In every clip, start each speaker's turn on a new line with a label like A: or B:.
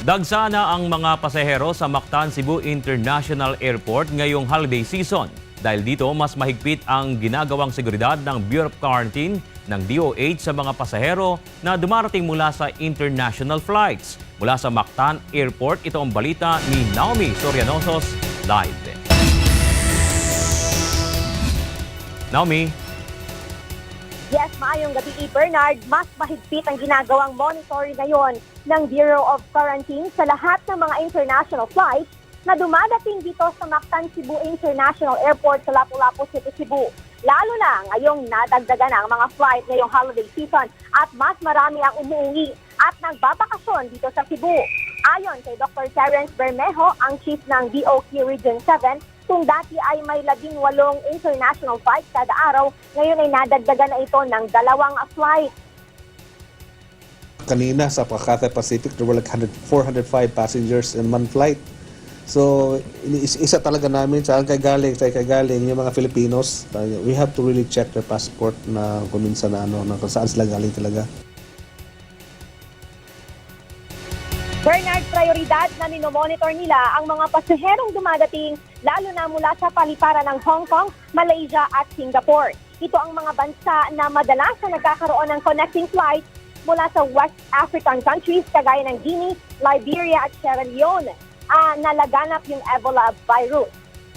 A: Dagsana ang mga pasahero sa Mactan Cebu International Airport ngayong holiday season. Dahil dito, mas mahigpit ang ginagawang seguridad ng Bureau of Quarantine ng DOH sa mga pasahero na dumarating mula sa international flights. Mula sa Mactan Airport, ito ang balita ni Naomi Sorianosos live. Naomi?
B: Yes, maayong gabi, Bernard. Mas mahigpit ang ginagawang monitoring ngayon ng Bureau of Quarantine sa lahat ng mga international flights na dumadating dito sa Mactan Cebu International Airport sa Lapu-Lapu City, Cebu. Lalo na ngayong nadagdagan ang mga flight ngayong holiday season at mas marami ang umuwi at nagbabakasyon dito sa Cebu. Ayon kay Dr. Terence Bermejo, ang chief ng DOQ Region 7, kung dati ay may 18 international flights kada araw, ngayon ay nadagdagan na ito ng 2 flight.
C: Kanina sa Cathay Pacific, there were like 405 passengers in one flight. So, isa talaga namin saan kay galing yung mga Filipinos. We have to really check their passport na kung minsan na kung saan sila galing talaga.
B: Bernard, prioridad na minomonitor nila ang mga pasaherong dumadating lalo na mula sa paliparan ng Hong Kong, Malaysia at Singapore. Ito ang mga bansa na madalas na nagkakaroon ng connecting flights mula sa West African countries kagaya ng Guinea, Liberia at Sierra Leone na laganap yung Ebola virus.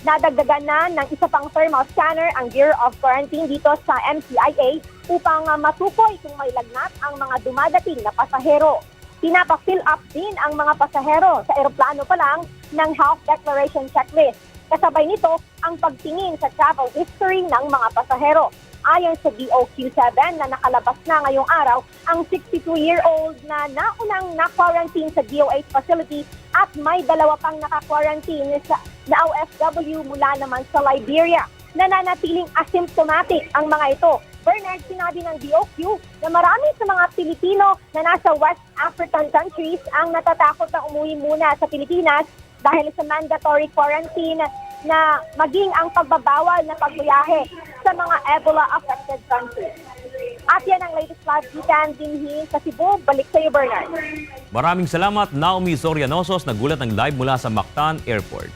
B: Nadagdagan na ng isa pang thermal scanner ang Bureau of Quarantine dito sa MCIA upang matukoy kung may lagnat ang mga dumadating na pasahero. Pinapa-fill up din ang mga pasahero sa eroplano pa lang ng health declaration checklist. Kasabay nito ang pagtingin sa travel history ng mga pasahero. Ayon sa DOQ7 na nakalabas na ngayong araw, ang 62-year-old na naunang na-quarantine sa DOH facility at may 2 pang naka-quarantine na OFW mula naman sa Liberia. Nananatiling asymptomatic ang mga ito. Bernard, sinabi ng DOQ na marami sa mga Pilipino na nasa West African countries ang natatakot na umuwi muna sa Pilipinas dahil sa mandatory quarantine na maging ang pagbabawal na pagbuyahe sa mga Ebola-affected countries. At yan ang latest live detail din sa Cebu. Balik sa iyo, Bernard.
A: Maraming salamat, Naomi Sorianosos, nagulat ng live mula sa Mactan Airport.